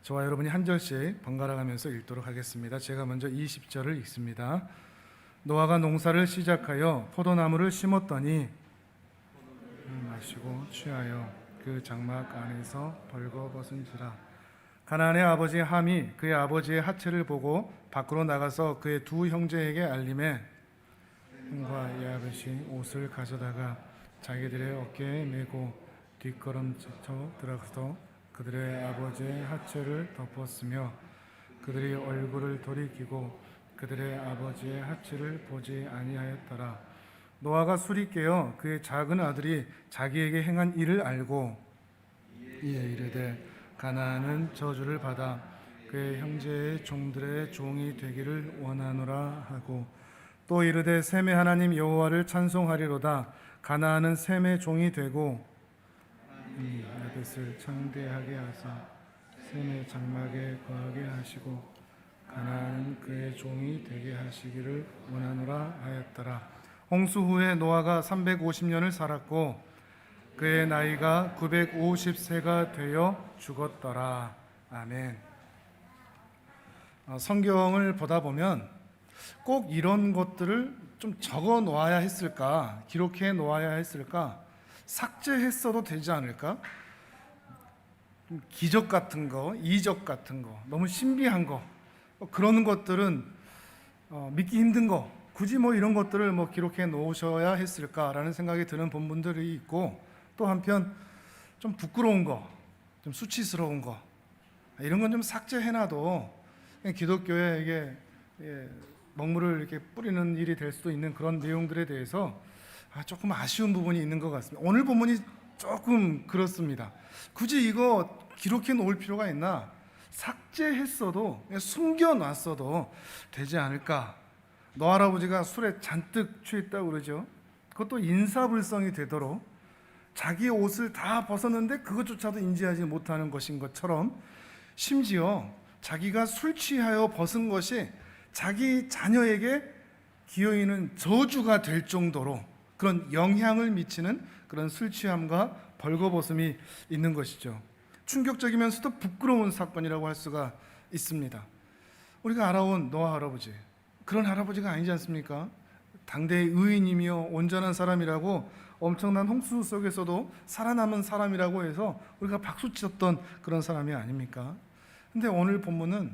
저와 여러분이 한 절씩 번갈아 가면서 읽도록 하겠습니다. 제가 먼저 20절을 읽습니다. 노아가 농사를 시작하여 포도나무를 심었더니 마시고 취하여 그 장막 안에서 벌거벗은지라. 가나안의 아버지 함이 그의 아버지의 하체를 보고 밖으로 나가서 그의 두 형제에게 알림해 햄과 야벳이 옷을 가져다가 자기들의 어깨에 메고 뒷걸음쳐 들어가서 그들의 아버지의 하체를 덮었으며 그들이 얼굴을 돌이키고 그들의 아버지의 하체를 보지 아니하였더라. 노아가 술이 깨어 그의 작은 아들이 자기에게 행한 일을 알고 이에 이르되 가나안은 저주를 받아 그의 형제의 종들의 종이 되기를 원하노라 하고 또 이르되 셈의 하나님 여호와를 찬송하리로다. 가나안은 셈의 종이 되고 야벳을 창대하게 하사 셈의 장막에 거하게 하시고 가나안은 그의 종이 되게 하시기를 원하노라 하였더라. 홍수 후에 노아가 350년을 살았고 그의 나이가 950세가 되어 죽었더라. 아멘. 성경을 보다 보면 꼭 이런 것들을 좀 적어 놓아야 했을까, 기록해 놓아야 했을까, 삭제했어도 되지 않을까? 기적 같은 거, 이적 같은 거, 너무 신비한 거, 그런 것들은 믿기 힘든 거, 굳이 이런 것들을 기록해 놓으셔야 했을까라는 생각이 드는 본분들이 있고, 또 한편 좀 부끄러운 거, 좀 수치스러운 거, 이런 건 좀 삭제해놔도 기독교에 이게 먹물을 이렇게 뿌리는 일이 될 수도 있는 그런 내용들에 대해서 조금 아쉬운 부분이 있는 것 같습니다. 오늘 본문이 조금 그렇습니다. 굳이 이거 기록해 놓을 필요가 있나? 삭제했어도, 숨겨놨어도 되지 않을까? 너 할아버지가 술에 잔뜩 취했다고 그러죠. 그것도 인사불성이 되도록 자기의 옷을 다 벗었는데 그것조차도 인지하지 못하는 것인 것처럼, 심지어 자기가 술 취하여 벗은 것이 자기 자녀에게 기어있는 저주가 될 정도로 그런 영향을 미치는 그런 술 취함과 벌거벗음이 있는 것이죠. 충격적이면서도 부끄러운 사건이라고 할 수가 있습니다. 우리가 알아온 노아 할아버지, 그런 할아버지가 아니지 않습니까? 당대의 의인이며 온전한 사람이라고, 엄청난 홍수 속에서도 살아남은 사람이라고 해서 우리가 박수쳤던 그런 사람이 아닙니까? 근데 오늘 본문은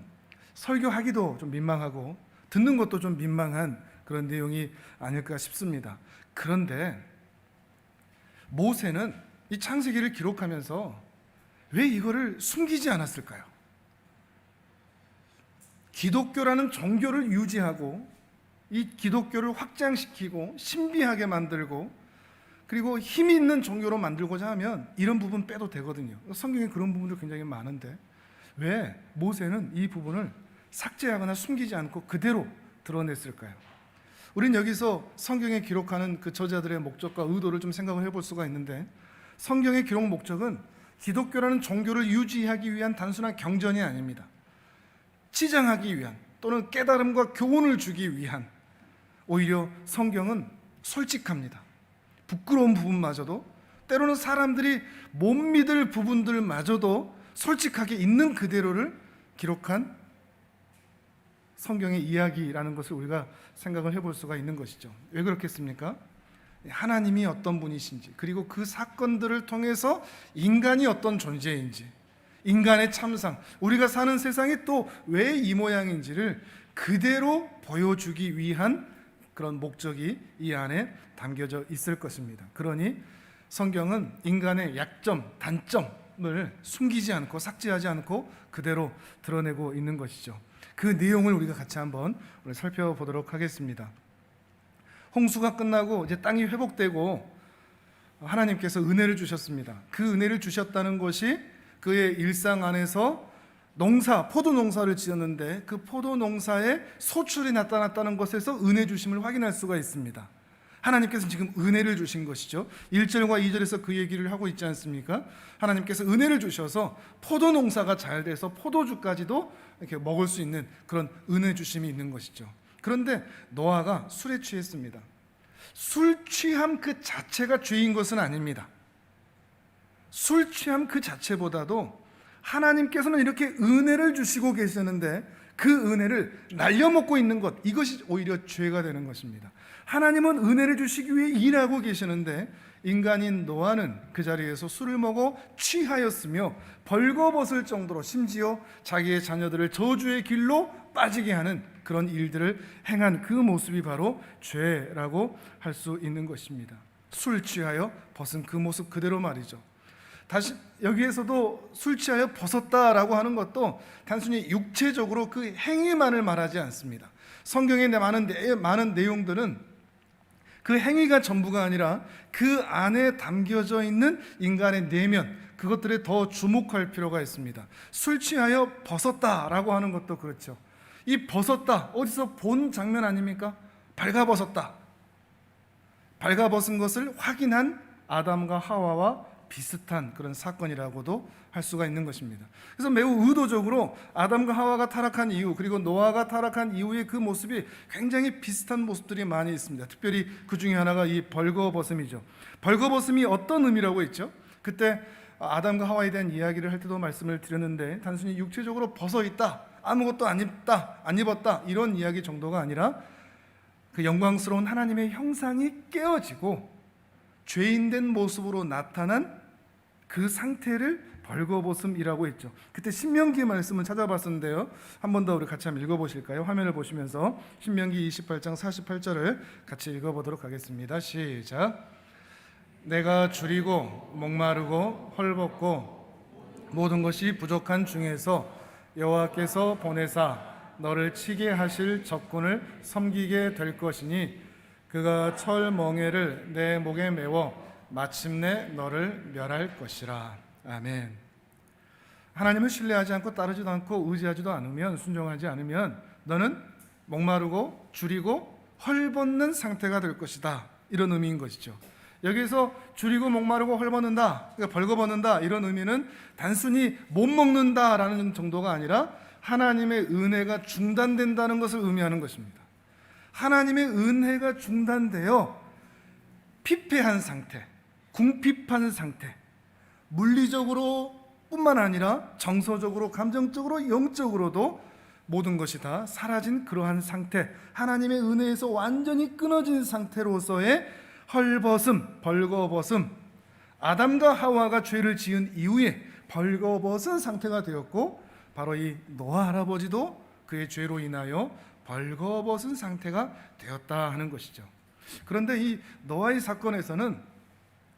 설교하기도 좀 민망하고 듣는 것도 좀 민망한 그런 내용이 아닐까 싶습니다. 그런데 모세는 이 창세기를 기록하면서 왜 이거를 숨기지 않았을까요? 기독교라는 종교를 유지하고 이 기독교를 확장시키고 신비하게 만들고 그리고 힘이 있는 종교로 만들고자 하면 이런 부분 빼도 되거든요. 성경에 그런 부분도 굉장히 많은데 왜 모세는 이 부분을 삭제하거나 숨기지 않고 그대로 드러냈을까요? 우린 여기서 성경에 기록하는 그 저자들의 목적과 의도를 좀 생각을 해볼 수가 있는데, 성경의 기록 목적은 기독교라는 종교를 유지하기 위한 단순한 경전이 아닙니다. 치장하기 위한, 또는 깨달음과 교훈을 주기 위한, 오히려 성경은 솔직합니다. 부끄러운 부분마저도, 때로는 사람들이 못 믿을 부분들마저도 솔직하게 있는 그대로를 기록한 성경의 이야기라는 것을 우리가 생각을 해볼 수가 있는 것이죠. 왜 그렇겠습니까? 하나님이 어떤 분이신지, 그리고 그 사건들을 통해서 인간이 어떤 존재인지, 인간의 참상, 우리가 사는 세상이 또 왜 이 모양인지를 그대로 보여주기 위한 그런 목적이 이 안에 담겨져 있을 것입니다. 그러니 성경은 인간의 약점, 단점을 숨기지 않고 삭제하지 않고 그대로 드러내고 있는 것이죠. 그 내용을 우리가 같이 한번 오늘 살펴보도록 하겠습니다. 홍수가 끝나고 이제 땅이 회복되고 하나님께서 은혜를 주셨습니다. 그 은혜를 주셨다는 것이 그의 일상 안에서 포도 농사를 지었는데 그 포도 농사에 소출이 나타났다는 것에서 은혜 주심을 확인할 수가 있습니다. 하나님께서 지금 은혜를 주신 것이죠. 1절과 2절에서 그 얘기를 하고 있지 않습니까? 하나님께서 은혜를 주셔서 포도 농사가 잘 돼서 포도주까지도 이렇게 먹을 수 있는 그런 은혜 주심이 있는 것이죠. 그런데 노아가 술에 취했습니다. 술 취함 그 자체가 죄인 것은 아닙니다. 술 취함 그 자체보다도 하나님께서는 이렇게 은혜를 주시고 계시는데 그 은혜를 날려먹고 있는 것, 이것이 오히려 죄가 되는 것입니다. 하나님은 은혜를 주시기 위해 일하고 계시는데 인간인 노아는 그 자리에서 술을 먹어 취하였으며 벌거벗을 정도로 심지어 자기의 자녀들을 저주의 길로 빠지게 하는 그런 일들을 행한 그 모습이 바로 죄라고 할 수 있는 것입니다. 술 취하여 벗은 그 모습 그대로 말이죠. 다시 여기에서도 술 취하여 벗었다라고 하는 것도 단순히 육체적으로 그 행위만을 말하지 않습니다. 성경의 많은 내용들은 그 행위가 전부가 아니라 그 안에 담겨져 있는 인간의 내면, 그것들에 더 주목할 필요가 있습니다. 술 취하여 벗었다라고 하는 것도 그렇죠. 이 벗었다, 어디서 본 장면 아닙니까? 발가벗었다. 발가벗은 것을 확인한 아담과 하와와 비슷한 그런 사건이라고도 할 수가 있는 것입니다. 그래서 매우 의도적으로 아담과 하와가 타락한 이후, 그리고 노아가 타락한 이후의 그 모습이 굉장히 비슷한 모습들이 많이 있습니다. 특별히 그 중에 하나가 이 벌거벗음이죠. 벌거벗음이 어떤 의미라고 했죠? 그때 아담과 하와에 대한 이야기를 할 때도 말씀을 드렸는데 단순히 육체적으로 벗어 있다, 아무것도 안 입었다 이런 이야기 정도가 아니라 그 영광스러운 하나님의 형상이 깨어지고 죄인된 모습으로 나타난 그 상태를 벌거벗음이라고 했죠. 그때 신명기 말씀을 찾아봤었는데요, 한 번 더 우리 같이 한번 읽어보실까요? 화면을 보시면서 신명기 28장 48절을 같이 읽어보도록 하겠습니다. 시작. 내가 줄이고 목마르고 헐벗고 모든 것이 부족한 중에서 여호와께서 보내사 너를 치게 하실 적군을 섬기게 될 것이니 그가 철멍에를 내 목에 메워 마침내 너를 멸할 것이라. 아멘. 하나님을 신뢰하지 않고 따르지도 않고 의지하지도 않으면, 순종하지 않으면 너는 목마르고 줄이고 헐벗는 상태가 될 것이다, 이런 의미인 것이죠. 여기서 줄이고 목마르고 헐벗는다, 그러니까 벌거벗는다, 이런 의미는 단순히 못 먹는다라는 정도가 아니라 하나님의 은혜가 중단된다는 것을 의미하는 것입니다. 하나님의 은혜가 중단되어 피폐한 상태, 궁핍한 상태, 물리적으로 뿐만 아니라 정서적으로, 감정적으로, 영적으로도 모든 것이 다 사라진 그러한 상태, 하나님의 은혜에서 완전히 끊어진 상태로서의 헐벗음, 벌거벗음, 아담과 하와가 죄를 지은 이후에 벌거벗은 상태가 되었고, 바로 이 노아 할아버지도 그의 죄로 인하여 벌거벗은 상태가 되었다 하는 것이죠. 그런데 이 노아의 사건에서는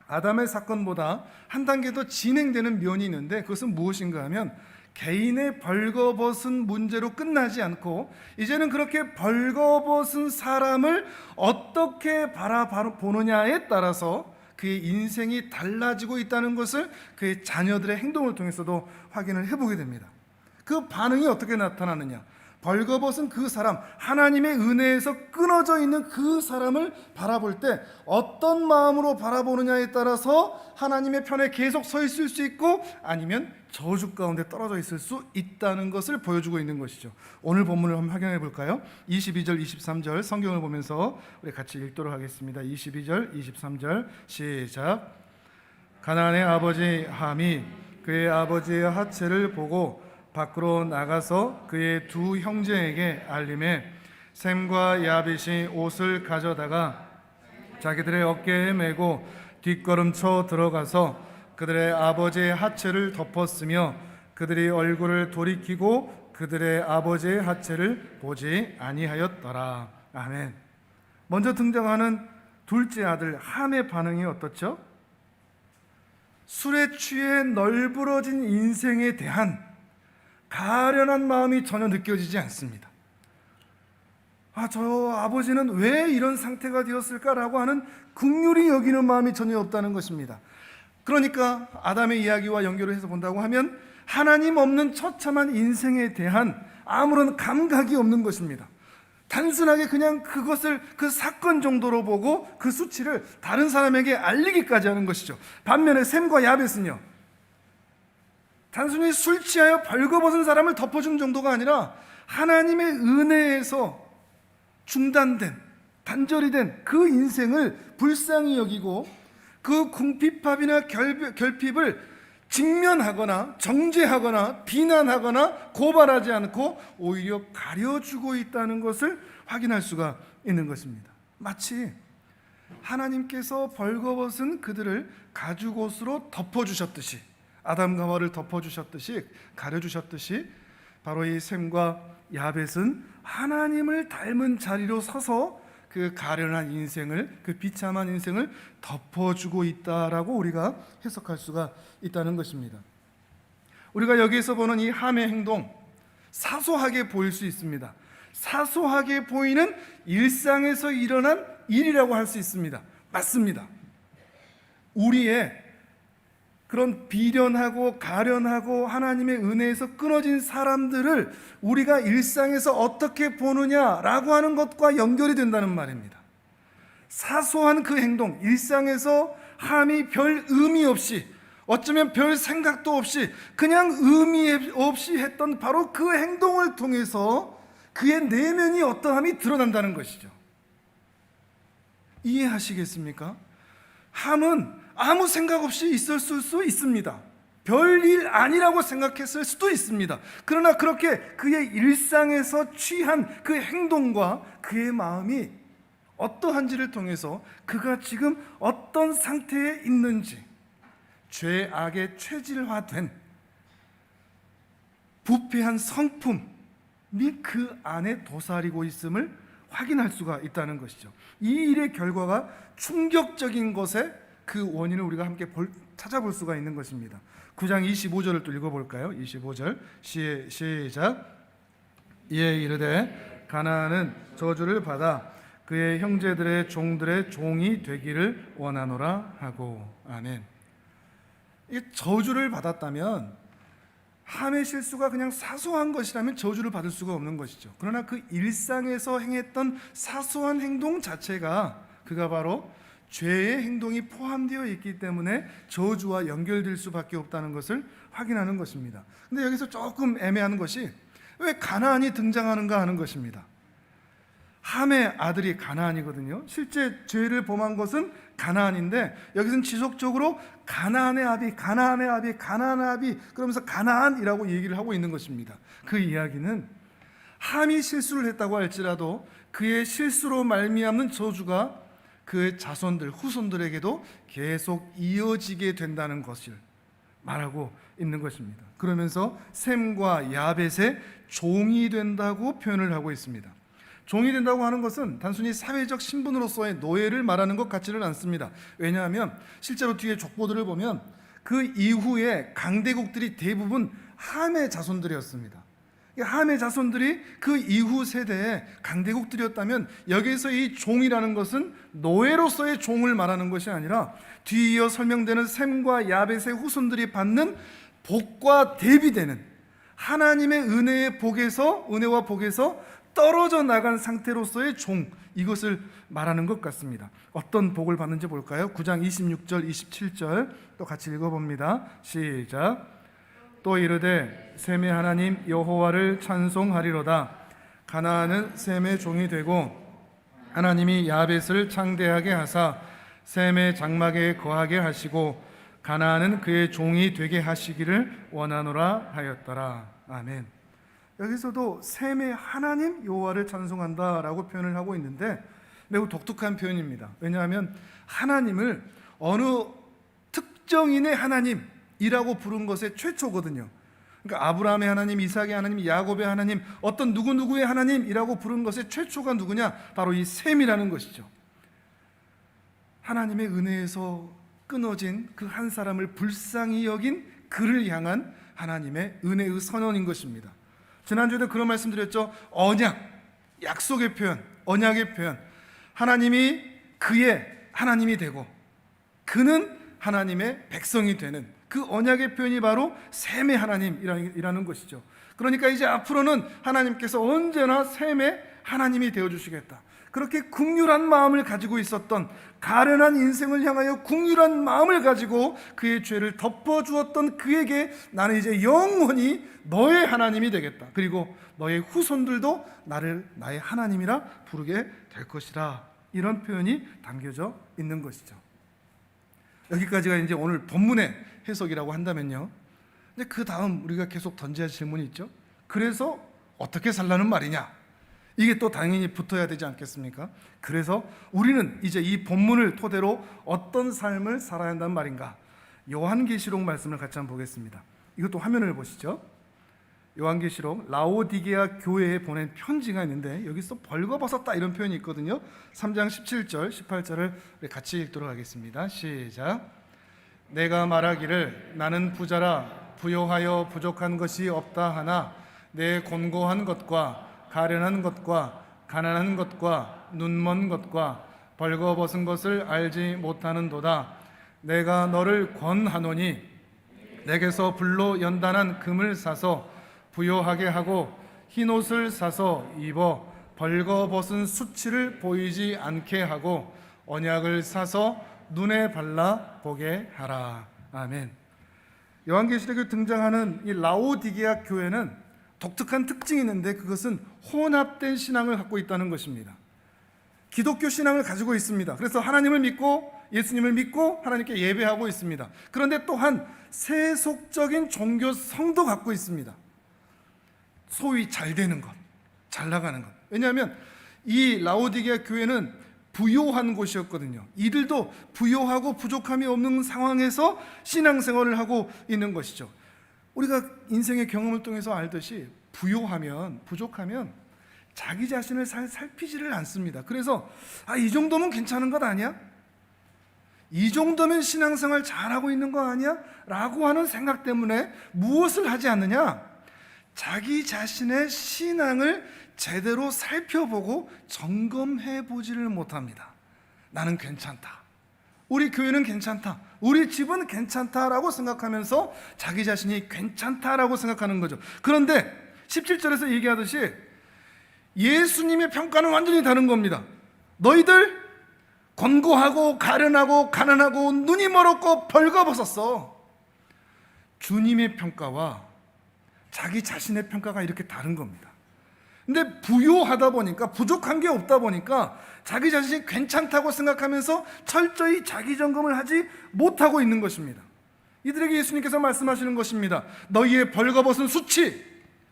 아담의 사건보다 한 단계 더 진행되는 면이 있는데, 그것은 무엇인가 하면 개인의 벌거벗은 문제로 끝나지 않고 이제는 그렇게 벌거벗은 사람을 어떻게 바라보느냐에 따라서 그의 인생이 달라지고 있다는 것을 그의 자녀들의 행동을 통해서도 확인을 해보게 됩니다. 그 반응이 어떻게 나타나느냐? 벌거벗은 그 사람, 하나님의 은혜에서 끊어져 있는 그 사람을 바라볼 때 어떤 마음으로 바라보느냐에 따라서 하나님의 편에 계속 서 있을 수 있고 아니면 저주 가운데 떨어져 있을 수 있다는 것을 보여주고 있는 것이죠. 오늘 본문을 한번 확인해 볼까요? 22절, 23절 성경을 보면서 우리 같이 읽도록 하겠습니다. 22절, 23절 시작. 가나안의 아버지 함이 그의 아버지의 하체를 보고 밖으로 나가서 그의 두 형제에게 알림해 셈과 야벳이 옷을 가져다가 자기들의 어깨에 메고 뒷걸음쳐 들어가서 그들의 아버지의 하체를 덮었으며 그들이 얼굴을 돌이키고 그들의 아버지의 하체를 보지 아니하였더라. 아멘. 먼저 등장하는 둘째 아들 함의 반응이 어떻죠? 술에 취해 널브러진 인생에 대한 가련한 마음이 전혀 느껴지지 않습니다. 저 아버지는 왜 이런 상태가 되었을까라고 하는 긍휼히 여기는 마음이 전혀 없다는 것입니다. 그러니까 아담의 이야기와 연결을 해서 본다고 하면 하나님 없는 처참한 인생에 대한 아무런 감각이 없는 것입니다. 단순하게 그냥 그것을 그 사건 정도로 보고 그 수치를 다른 사람에게 알리기까지 하는 것이죠. 반면에 셈과 야벳은요, 단순히 술 취하여 벌거벗은 사람을 덮어준 정도가 아니라 하나님의 은혜에서 중단된, 단절이 된 그 인생을 불쌍히 여기고 그 궁핍함이나 결핍을 직면하거나 정죄하거나 비난하거나 고발하지 않고 오히려 가려주고 있다는 것을 확인할 수가 있는 것입니다. 마치 하나님께서 벌거벗은 그들을 가죽옷으로 덮어주셨듯이, 아담과 하와를 덮어주셨듯이, 가려주셨듯이, 바로 이 셈과 야벳은 하나님을 닮은 자리로 서서 그 가련한 인생을, 그 비참한 인생을 덮어주고 있다라고 우리가 해석할 수가 있다는 것입니다. 우리가 여기에서 보는 이 함의 행동, 사소하게 보일 수 있습니다. 사소하게 보이는 일상에서 일어난 일이라고 할 수 있습니다. 맞습니다. 우리의 그런 비련하고 가련하고 하나님의 은혜에서 끊어진 사람들을 우리가 일상에서 어떻게 보느냐라고 하는 것과 연결이 된다는 말입니다. 사소한 그 행동, 일상에서 함이 별 의미 없이, 어쩌면 별 생각도 없이 그냥 의미 없이 했던 바로 그 행동을 통해서 그의 내면이 어떠함이 드러난다는 것이죠. 이해하시겠습니까? 함은 아무 생각 없이 있었을 수 있습니다. 별일 아니라고 생각했을 수도 있습니다. 그러나 그렇게 그의 일상에서 취한 그 행동과 그의 마음이 어떠한지를 통해서 그가 지금 어떤 상태에 있는지, 죄악의 체질화된 부패한 성품이 그 안에 도사리고 있음을 확인할 수가 있다는 것이죠. 이 일의 결과가 충격적인 것에 그 원인을 우리가 함께 찾아볼 수가 있는 것입니다. 9장 25절을 또 읽어볼까요? 25절 시작. 이에 이르되 가나안은 저주를 받아 그의 형제들의 종들의 종이 되기를 원하노라 하고. 아멘. 이 저주를 받았다면, 함의 실수가 그냥 사소한 것이라면 저주를 받을 수가 없는 것이죠. 그러나 그 일상에서 행했던 사소한 행동 자체가 그가 바로 죄의 행동이 포함되어 있기 때문에 저주와 연결될 수밖에 없다는 것을 확인하는 것입니다. 근데 여기서 조금 애매한 것이 왜 가나안이 등장하는가 하는 것입니다. 함의 아들이 가나안이거든요. 실제 죄를 범한 것은 가나안인데 여기서는 지속적으로 가나안의 아비, 가나안의 아비, 가나안의 아비 그러면서 가나안이라고 얘기를 하고 있는 것입니다. 그 이야기는 함이 실수를 했다고 할지라도 그의 실수로 말미암는 저주가 그의 자손들, 후손들에게도 계속 이어지게 된다는 것을 말하고 있는 것입니다. 그러면서 셈과 야벳의 종이 된다고 표현을 하고 있습니다. 종이 된다고 하는 것은 단순히 사회적 신분으로서의 노예를 말하는 것 같지는 않습니다. 왜냐하면 실제로 뒤에 족보들을 보면 그 이후에 강대국들이 대부분 함의 자손들이었습니다. 함의 자손들이 그 이후 세대의 강대국들이었다면 여기에서 이 종이라는 것은 노예로서의 종을 말하는 것이 아니라 뒤이어 설명되는 셈과 야벳의 후손들이 받는 복과 대비되는 하나님의 은혜와 복에서 떨어져 나간 상태로서의 종, 이것을 말하는 것 같습니다. 어떤 복을 받는지 볼까요? 9장 26절 27절 또 같이 읽어봅니다. 시작. 또 이르되 셈의 하나님 여호와를 찬송하리로다. 가나안은 셈의 종이 되고 하나님이 야벳을 창대하게 하사 셈의 장막에 거하게 하시고 가나안은 그의 종이 되게 하시기를 원하노라 하였더라. 아멘. 여기서도 셈의 하나님 여호와를 찬송한다라고 표현을 하고 있는데 매우 독특한 표현입니다. 왜냐하면 하나님을 어느 특정인의 하나님이라고 부른 것의 최초거든요. 그러니까 아브라함의 하나님, 이삭의 하나님, 야곱의 하나님, 어떤 누구누구의 하나님이라고 부른 것의 최초가 누구냐? 바로 이 셈이라는 것이죠. 하나님의 은혜에서 끊어진 그 한 사람을 불쌍히 여긴 그를 향한 하나님의 은혜의 선언인 것입니다. 지난주에도 그런 말씀 드렸죠. 언약, 약속의 표현, 언약의 표현. 하나님이 그의 하나님이 되고 그는 하나님의 백성이 되는 그 언약의 표현이 바로 셈의 하나님이라는 것이죠. 그러니까 이제 앞으로는 하나님께서 언제나 셈의 하나님이 되어주시겠다. 그렇게 긍휼한 마음을 가지고 있었던, 가련한 인생을 향하여 긍휼한 마음을 가지고 그의 죄를 덮어주었던 그에게 나는 이제 영원히 너의 하나님이 되겠다. 그리고 너의 후손들도 나를 나의 하나님이라 부르게 될 것이라. 이런 표현이 담겨져 있는 것이죠. 여기까지가 이제 오늘 본문의 해석이라고 한다면요. 근데 그 다음 우리가 계속 던져야 할 질문이 있죠. 그래서 어떻게 살라는 말이냐? 이게 또 당연히 붙어야 되지 않겠습니까? 그래서 우리는 이제 이 본문을 토대로 어떤 삶을 살아야 한다는 말인가? 요한계시록 말씀을 같이 한번 보겠습니다. 이것도 화면을 보시죠. 요한계시록 라오디게아 교회에 보낸 편지가 있는데 여기서 벌거벗었다 이런 표현이 있거든요. 3장 17절 18절을 같이 읽도록 하겠습니다. 시작. 내가 말하기를 나는 부자라 부요하여 부족한 것이 없다 하나 내 곤고한 것과 가련한 것과 가난한 것과 눈먼 것과 벌거벗은 것을 알지 못하는도다. 내가 너를 권하노니 내게서 불로 연단한 금을 사서 부요하게 하고 흰옷을 사서 입어 벌거벗은 수치를 보이지 않게 하고 언약을 사서 눈에 발라 보게 하라. 아멘. 요한계시록에 등장하는 이 라오디게아 교회는 독특한 특징이 있는데 그것은 혼합된 신앙을 갖고 있다는 것입니다. 기독교 신앙을 가지고 있습니다. 그래서 하나님을 믿고 예수님을 믿고 하나님께 예배하고 있습니다. 그런데 또한 세속적인 종교성도 갖고 있습니다. 소위 잘 되는 것, 잘 나가는 것. 왜냐하면 이 라오디게아 교회는 부요한 곳이었거든요. 이들도 부요하고 부족함이 없는 상황에서 신앙생활을 하고 있는 것이죠. 우리가 인생의 경험을 통해서 알듯이 부요하면, 부족하면 자기 자신을 살피지를 않습니다. 그래서 이 정도면 괜찮은 것 아니야? 이 정도면 신앙생활 잘하고 있는 거 아니야? 라고 하는 생각 때문에 무엇을 하지 않느냐? 자기 자신의 신앙을 제대로 살펴보고 점검해 보지를 못합니다. 나는 괜찮다. 우리 교회는 괜찮다. 우리 집은 괜찮다라고 생각하면서 자기 자신이 괜찮다라고 생각하는 거죠. 그런데 17절에서 얘기하듯이 예수님의 평가는 완전히 다른 겁니다. 너희들 곤고하고 가련하고 가난하고 눈이 멀었고 벌거벗었어. 주님의 평가와 자기 자신의 평가가 이렇게 다른 겁니다. 근데 부요하다 보니까, 부족한 게 없다 보니까 자기 자신이 괜찮다고 생각하면서 철저히 자기 점검을 하지 못하고 있는 것입니다. 이들에게 예수님께서 말씀하시는 것입니다. 너희의 벌거벗은 수치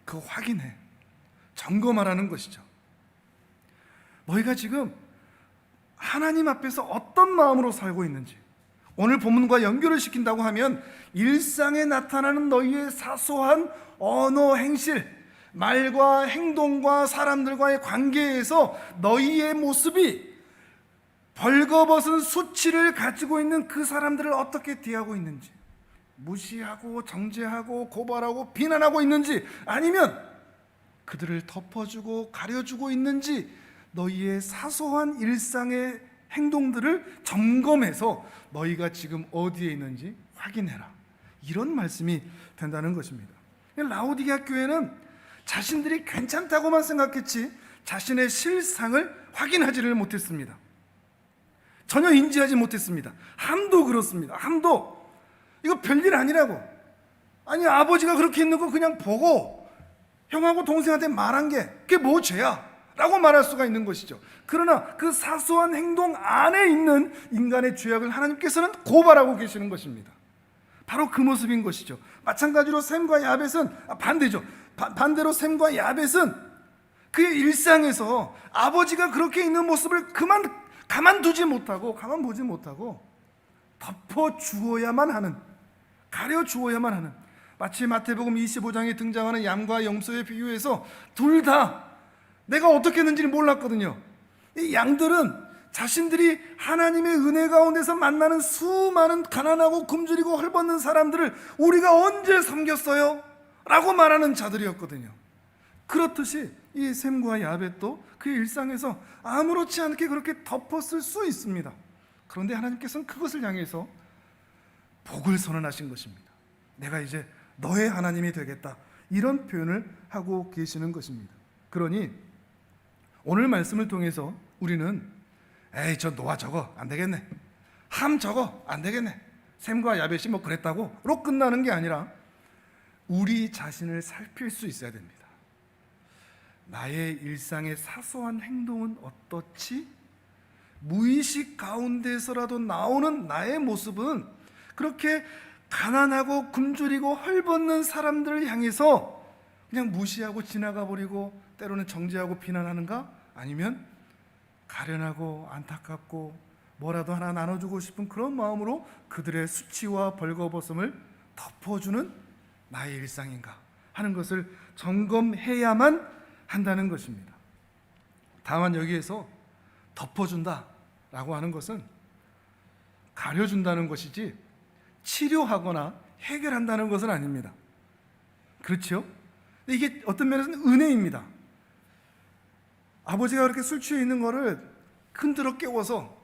그거 확인해, 점검하라는 것이죠. 너희가 지금 하나님 앞에서 어떤 마음으로 살고 있는지, 오늘 본문과 연결을 시킨다고 하면 일상에 나타나는 너희의 사소한 언어 행실, 말과 행동과 사람들과의 관계에서 너희의 모습이 벌거벗은 수치를 가지고 있는 그 사람들을 어떻게 대하고 있는지, 무시하고 정죄하고 고발하고 비난하고 있는지, 아니면 그들을 덮어주고 가려주고 있는지, 너희의 사소한 일상의 행동들을 점검해서 너희가 지금 어디에 있는지 확인해라. 이런 말씀이 된다는 것입니다. 라오디게아 교회는 자신들이 괜찮다고만 생각했지 자신의 실상을 확인하지를 못했습니다. 전혀 인지하지 못했습니다. 함도 그렇습니다. 함도 이거 별일 아니라고, 아니 아버지가 그렇게 있는 거 그냥 보고 형하고 동생한테 말한 게 그게 뭐 죄야? 라고 말할 수가 있는 것이죠. 그러나 그 사소한 행동 안에 있는 인간의 죄악을 하나님께서는 고발하고 계시는 것입니다. 바로 그 모습인 것이죠. 마찬가지로 셈과 야벳은 반대죠. 반대로 셈과 야벳은 그의 일상에서 아버지가 그렇게 있는 모습을 가만두지 못하고, 가만 보지 못하고 덮어주어야만 하는, 가려주어야만 하는, 마치 마태복음 25장에 등장하는 양과 염소에 비유해서 둘 다 내가 어떻게 했는지는 몰랐거든요. 이 양들은 자신들이 하나님의 은혜 가운데서 만나는 수많은 가난하고 굶주리고 헐벗는 사람들을 우리가 언제 섬겼어요? 라고 말하는 자들이었거든요. 그렇듯이 이 셈과 야벳도 그 일상에서 아무렇지 않게 그렇게 덮었을 수 있습니다. 그런데 하나님께서는 그것을 향해서 복을 선언하신 것입니다. 내가 이제 너의 하나님이 되겠다, 이런 표현을 하고 계시는 것입니다. 그러니 오늘 말씀을 통해서 우리는 에이 저 노아 저거 안 되겠네, 함 저거 안 되겠네, 셈과 야벳이 뭐 그랬다고로 끝나는 게 아니라 우리 자신을 살필 수 있어야 됩니다. 나의 일상의 사소한 행동은 어떻지? 무의식 가운데서라도 나오는 나의 모습은 그렇게 가난하고 굶주리고 헐벗는 사람들을 향해서 그냥 무시하고 지나가 버리고 때로는 정죄하고 비난하는가? 아니면 가련하고 안타깝고 뭐라도 하나 나눠주고 싶은 그런 마음으로 그들의 수치와 벌거벗음을 덮어주는 나의 일상인가 하는 것을 점검해야만 한다는 것입니다. 다만 여기에서 덮어준다라고 하는 것은 가려준다는 것이지 치료하거나 해결한다는 것은 아닙니다. 그렇죠? 이게 어떤 면에서는 은혜입니다. 아버지가 그렇게 술 취해 있는 거를 흔들어 깨워서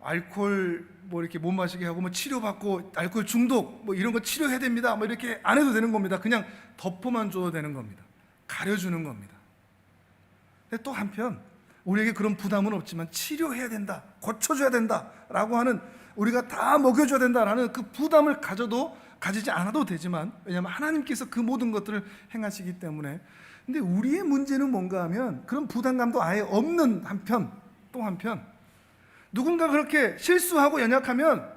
알코올 이렇게 못 마시게 하고 치료받고 알코올 중독 이런 거 치료해야 됩니다. 이렇게 안 해도 되는 겁니다. 그냥 덮어만 줘도 되는 겁니다. 가려주는 겁니다. 근데 또 한편 우리에게 그런 부담은 없지만 치료해야 된다, 고쳐줘야 된다라고 하는, 우리가 다 먹여줘야 된다라는 그 부담을 가지지 않아도 되지만, 왜냐하면 하나님께서 그 모든 것들을 행하시기 때문에. 근데 우리의 문제는 뭔가 하면 그런 부담감도 아예 없는 한편, 또 한편 누군가 그렇게 실수하고 연약하면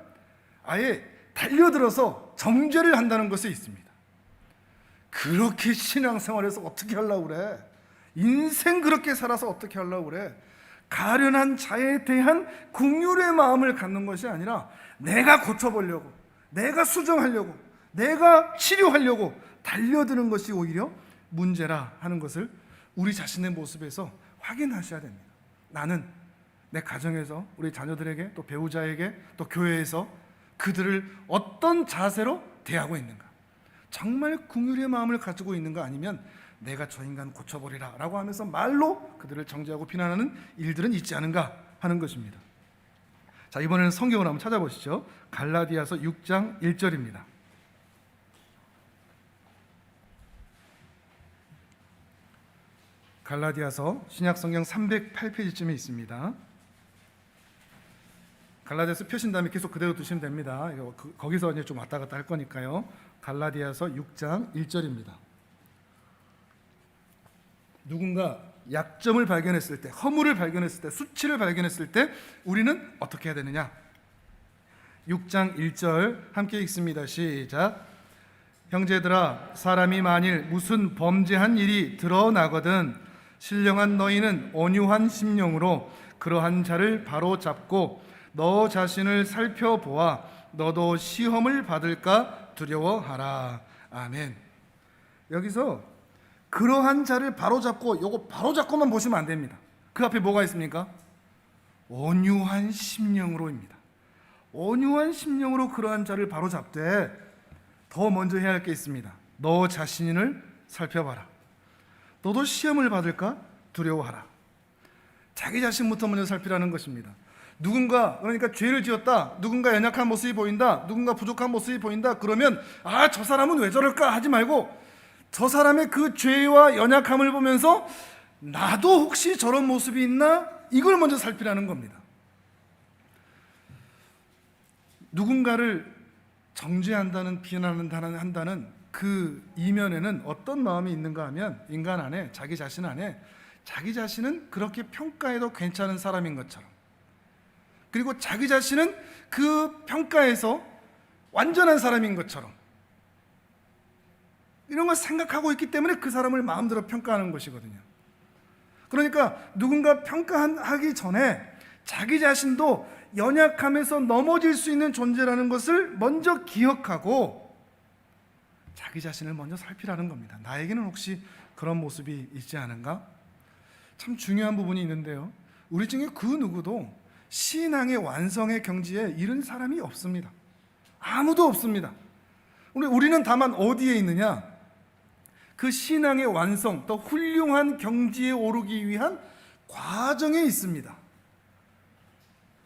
아예 달려들어서 정죄를 한다는 것이 있습니다. 그렇게 신앙생활에서 어떻게 하려고 그래? 인생 그렇게 살아서 어떻게 하려고 그래? 가련한 자에 대한 긍휼의 마음을 갖는 것이 아니라 내가 고쳐보려고, 내가 수정하려고, 내가 치료하려고 달려드는 것이 오히려 문제라 하는 것을 우리 자신의 모습에서 확인하셔야 됩니다. 나는 내 가정에서 우리 자녀들에게, 또 배우자에게, 또 교회에서 그들을 어떤 자세로 대하고 있는가? 정말 긍휼의 마음을 가지고 있는가? 아니면 내가 저 인간 고쳐버리라 라고 하면서 말로 그들을 정죄하고 비난하는 일들은 있지 않은가 하는 것입니다. 자, 이번에는 성경을 한번 찾아보시죠. 갈라디아서 6장 1절입니다. 갈라디아서 신약성경 308페이지쯤에 있습니다. 갈라디아서 펴신 다음에 계속 그대로 두시면 됩니다. 거기서 이제 좀 왔다 갔다 할 거니까요. 갈라디아서 6장 1절입니다. 누군가 약점을 발견했을 때, 허물을 발견했을 때, 수치를 발견했을 때 우리는 어떻게 해야 되느냐? 6장 1절 함께 읽습니다. 시작. 형제들아, 사람이 만일 무슨 범죄한 일이 드러나거든 신령한 너희는 온유한 심령으로 그러한 자를 바로 잡고 너 자신을 살펴보아 너도 시험을 받을까 두려워하라. 아멘. 여기서 그러한 자를 바로잡고, 요거 바로잡고만 보시면 안 됩니다. 그 앞에 뭐가 있습니까? 온유한 심령으로입니다. 온유한 심령으로 그러한 자를 바로잡되 더 먼저 해야 할 게 있습니다. 너 자신을 살펴봐라. 너도 시험을 받을까 두려워하라. 자기 자신부터 먼저 살피라는 것입니다. 누군가, 그러니까 죄를 지었다, 누군가 연약한 모습이 보인다, 누군가 부족한 모습이 보인다, 그러면 저 사람은 왜 저럴까 하지 말고 저 사람의 그 죄와 연약함을 보면서 나도 혹시 저런 모습이 있나? 이걸 먼저 살피라는 겁니다. 누군가를 정죄한다는, 비난한다는 그 이면에는 어떤 마음이 있는가 하면, 인간 안에, 자기 자신 안에 자기 자신은 그렇게 평가해도 괜찮은 사람인 것처럼, 그리고 자기 자신은 그 평가에서 완전한 사람인 것처럼, 이런 걸 생각하고 있기 때문에 그 사람을 마음대로 평가하는 것이거든요. 그러니까 누군가 평가하기 전에 자기 자신도 연약함에서 넘어질 수 있는 존재라는 것을 먼저 기억하고 자기 자신을 먼저 살피라는 겁니다. 나에게는 혹시 그런 모습이 있지 않은가? 참 중요한 부분이 있는데요, 우리 중에 그 누구도 신앙의 완성의 경지에 이른 사람이 없습니다. 아무도 없습니다. 우리는 다만 어디에 있느냐? 그 신앙의 완성, 또 훌륭한 경지에 오르기 위한 과정에 있습니다.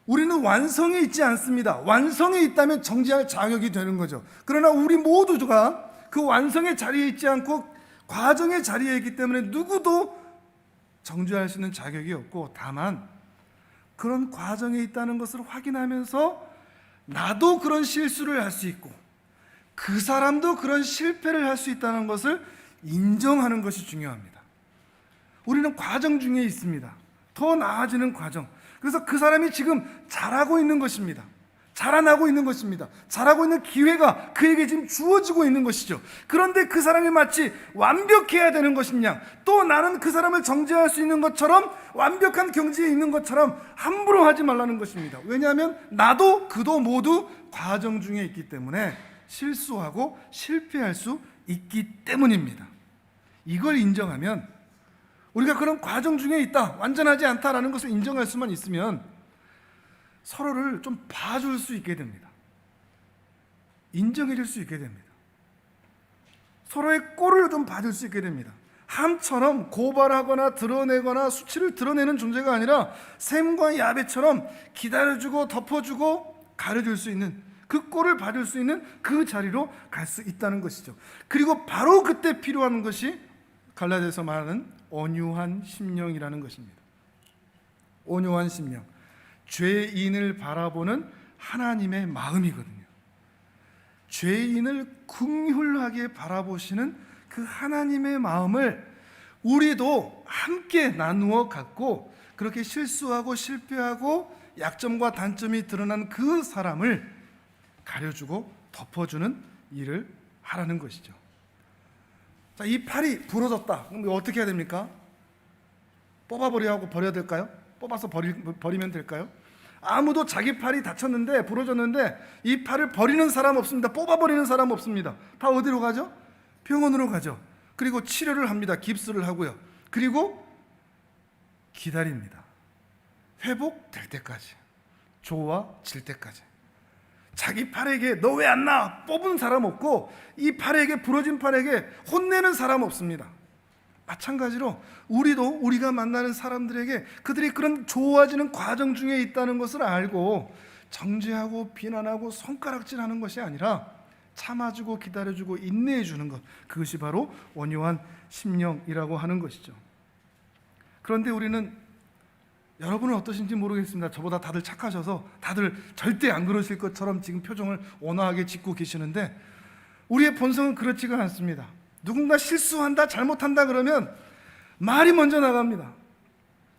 우리는 완성에 있지 않습니다. 완성에 있다면 정죄할 자격이 되는 거죠. 그러나 우리 모두가 그 완성의 자리에 있지 않고 과정의 자리에 있기 때문에 누구도 정죄할 수 있는 자격이 없고, 다만 그런 과정에 있다는 것을 확인하면서 나도 그런 실수를 할 수 있고 그 사람도 그런 실패를 할 수 있다는 것을 인정하는 것이 중요합니다. 우리는 과정 중에 있습니다. 더 나아지는 과정, 그래서 그 사람이 지금 자라고 있는 것입니다. 자라나고 있는 것입니다. 자라고 있는 기회가 그에게 지금 주어지고 있는 것이죠. 그런데 그 사람이 마치 완벽해야 되는 것이냐, 또 나는 그 사람을 정죄할 수 있는 것처럼 완벽한 경지에 있는 것처럼 함부로 하지 말라는 것입니다. 왜냐하면 나도 그도 모두 과정 중에 있기 때문에 실수하고 실패할 수 있기 때문입니다. 이걸 인정하면, 우리가 그런 과정 중에 있다, 완전하지 않다라는 것을 인정할 수만 있으면 서로를 좀 봐줄 수 있게 됩니다. 인정해 줄 수 있게 됩니다. 서로의 꼴을 좀 봐줄 수 있게 됩니다. 함처럼 고발하거나 드러내거나 수치를 드러내는 존재가 아니라 샘과 야베처럼 기다려주고 덮어주고 가려줄 수 있는, 그 꼴을 봐줄 수 있는 그 자리로 갈 수 있다는 것이죠. 그리고 바로 그때 필요한 것이 갈라디아서 말하는 온유한 심령이라는 것입니다. 온유한 심령, 죄인을 바라보는 하나님의 마음이거든요. 죄인을 긍휼하게 바라보시는 그 하나님의 마음을 우리도 함께 나누어 갖고, 그렇게 실수하고 실패하고 약점과 단점이 드러난 그 사람을 가려주고 덮어주는 일을 하라는 것이죠. 자, 이 팔이 부러졌다. 그럼 어떻게 해야 됩니까? 뽑아버려야 하고 버려야 될까요? 뽑아서 버리면 될까요? 아무도 자기 팔이 다쳤는데, 부러졌는데 이 팔을 버리는 사람 없습니다. 뽑아버리는 사람 없습니다. 다 어디로 가죠? 병원으로 가죠. 그리고 치료를 합니다. 깁스를 하고요. 그리고 기다립니다. 회복될 때까지, 좋아질 때까지. 자기 팔에게 너 왜 안 나? 뽑은 사람 없고, 이 팔에게, 부러진 팔에게 혼내는 사람 없습니다. 마찬가지로 우리도 우리가 만나는 사람들에게 그들이 그런 좋아지는 과정 중에 있다는 것을 알고 정죄하고 비난하고 손가락질하는 것이 아니라 참아주고 기다려주고 인내해주는 것, 그것이 바로 온유한 심령이라고 하는 것이죠. 그런데 우리는, 여러분은 어떠신지 모르겠습니다. 저보다 다들 착하셔서 다들 절대 안 그러실 것처럼 지금 표정을 온화하게 짓고 계시는데, 우리의 본성은 그렇지가 않습니다. 누군가 실수한다, 잘못한다 그러면 말이 먼저 나갑니다.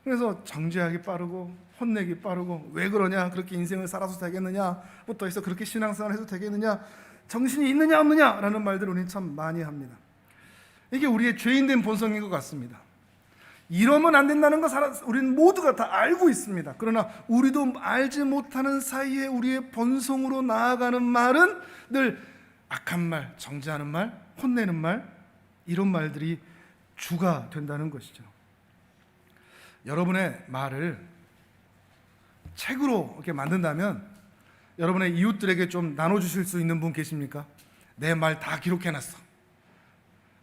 그래서 정죄하기 빠르고 혼내기 빠르고, 왜 그러냐, 그렇게 인생을 살아서 되겠느냐부터 해서 그렇게 신앙생활을 해도 되겠느냐, 정신이 있느냐 없느냐라는 말들을 우리는 참 많이 합니다. 이게 우리의 죄인된 본성인 것 같습니다. 이러면 안 된다는 거 우리는 모두가 다 알고 있습니다. 그러나 우리도 알지 못하는 사이에 우리의 본성으로 나아가는 말은 늘 악한 말, 정죄하는 말, 혼내는 말, 이런 말들이 주가 된다는 것이죠. 여러분의 말을 책으로 이렇게 만든다면 여러분의 이웃들에게 좀 나눠주실 수 있는 분 계십니까? 내 말 다 기록해놨어.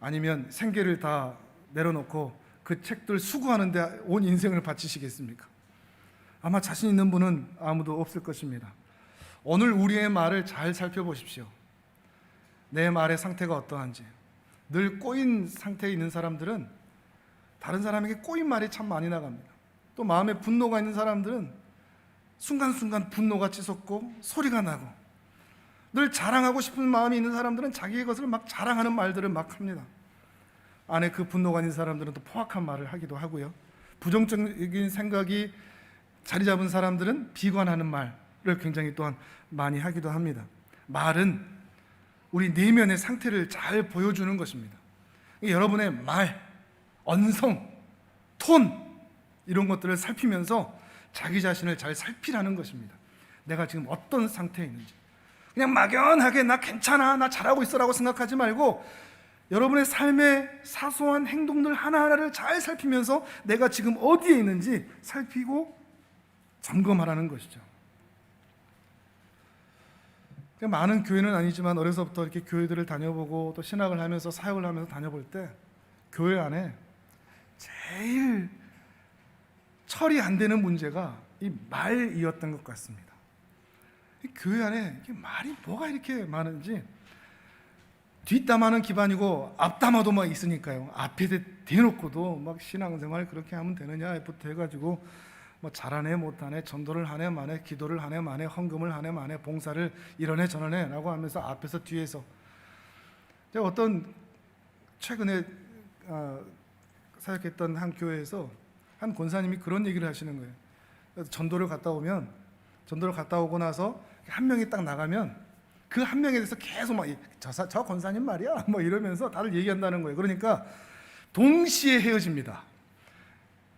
아니면 생계를 다 내려놓고 그 책들 수거하는데 온 인생을 바치시겠습니까? 아마 자신 있는 분은 아무도 없을 것입니다. 오늘 우리의 말을 잘 살펴보십시오. 내 말의 상태가 어떠한지. 늘 꼬인 상태에 있는 사람들은 다른 사람에게 꼬인 말이 참 많이 나갑니다. 또 마음에 분노가 있는 사람들은 순간순간 분노가 치솟고 소리가 나고, 늘 자랑하고 싶은 마음이 있는 사람들은 자기의 것을 막 자랑하는 말들을 막 합니다. 안에 그 분노가 있는 사람들은 또 포악한 말을 하기도 하고요. 부정적인 생각이 자리 잡은 사람들은 비관하는 말을 굉장히 또한 많이 하기도 합니다. 말은 우리 내면의 상태를 잘 보여주는 것입니다. 여러분의 말, 언성, 톤, 이런 것들을 살피면서 자기 자신을 잘 살피라는 것입니다. 내가 지금 어떤 상태에 있는지. 그냥 막연하게 나 괜찮아, 나 잘하고 있어라고 생각하지 말고 여러분의 삶의 사소한 행동들 하나하나를 잘 살피면서 내가 지금 어디에 있는지 살피고 점검하라는 것이죠. 많은 교회는 아니지만 어려서부터 이렇게 교회들을 다녀보고 또 신학을 하면서 사역을 하면서 다녀볼 때 교회 안에 제일 처리 안 되는 문제가 이 말이었던 것 같습니다. 이 교회 안에 말이 뭐가 이렇게 많은지, 뒷담화는 기반이고 앞담화도 막 있으니까요. 앞에 대놓고도 막 신앙생활 그렇게 하면 되느냐부터 해가지고 뭐 잘하네 못하네, 전도를 하네 마네, 기도를 하네 마네, 헌금을 하네 마네, 봉사를 이러네 저러네 라고 하면서 앞에서 뒤에서. 제가 어떤 최근에 사역했던 한 교회에서 한 권사님이 그런 얘기를 하시는 거예요. 전도를 갔다 오고 나서 한 명이 딱 나가면 그 한 명에 대해서 계속 막 저 권사님 말이야 뭐 이러면서 다들 얘기한다는 거예요. 그러니까 동시에 헤어집니다.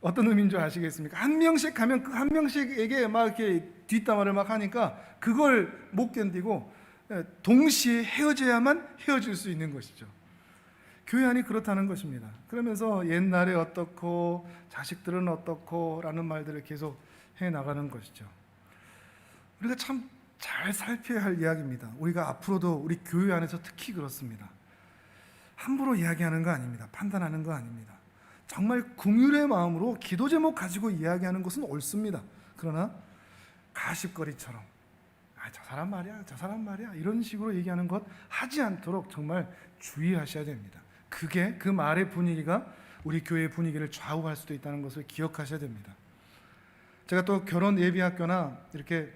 어떤 의미인 줄 아시겠습니까? 한 명씩 가면 그 한 명씩에게 막 이렇게 뒷담화를 막 하니까 그걸 못 견디고 동시에 헤어져야만 헤어질 수 있는 것이죠. 교회 안이 그렇다는 것입니다. 그러면서 옛날에 어떻고 자식들은 어떻고 라는 말들을 계속 해나가는 것이죠. 우리가 참 잘 살펴야 할 이야기입니다. 우리가 앞으로도 우리 교회 안에서 특히 그렇습니다. 함부로 이야기하는 거 아닙니다. 판단하는 거 아닙니다. 정말 긍휼의 마음으로 기도 제목 가지고 이야기하는 것은 옳습니다. 그러나 가십거리처럼 저 사람 말이야 이런 식으로 얘기하는 것 하지 않도록 정말 주의하셔야 됩니다. 그게 그 말의 분위기가 우리 교회의 분위기를 좌우할 수도 있다는 것을 기억하셔야 됩니다. 제가 또 결혼 예비학교나 이렇게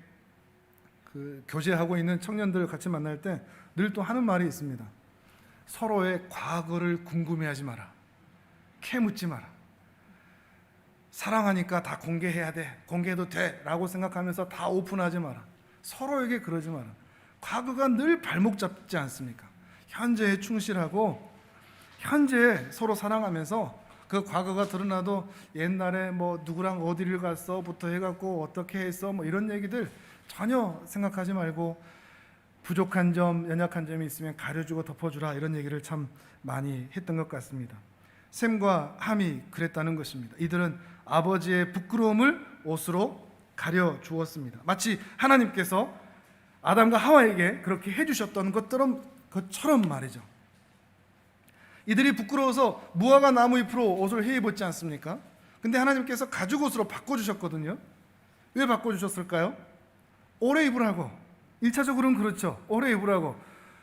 교제하고 있는 청년들을 같이 만날 때 늘 또 하는 말이 있습니다. 서로의 과거를 궁금해하지 마라. 캐묻지 마라. 사랑하니까 다 공개해야 돼. 공개해도 돼 라고 생각하면서 다 오픈하지 마라. 서로에게 그러지 마라. 과거가 늘 발목 잡지 않습니까? 현재에 충실하고 현재 서로 사랑하면서 그 과거가 드러나도 옛날에 뭐 누구랑 어디를 갔어부터 해갖고 어떻게 했어 뭐 이런 얘기들 전혀 생각하지 말고 부족한 점, 연약한 점이 있으면 가려주고 덮어주라 이런 얘기를 참 많이 했던 것 같습니다. 셈과 함이 그랬다는 것입니다. 이들은 아버지의 부끄러움을 옷으로 가려 주었습니다. 마치 하나님께서 아담과 하와에게 그렇게 해주셨던 것처럼 말이죠. 이들이 부끄러워서 무화과 나무 잎으로 옷을 해 입었지 않습니까? 근데 하나님께서 가죽 옷으로 바꿔주셨거든요. 왜 바꿔주셨을까요? 오래 입으라고. 1차적으로는 그렇죠. 오래 입으라고.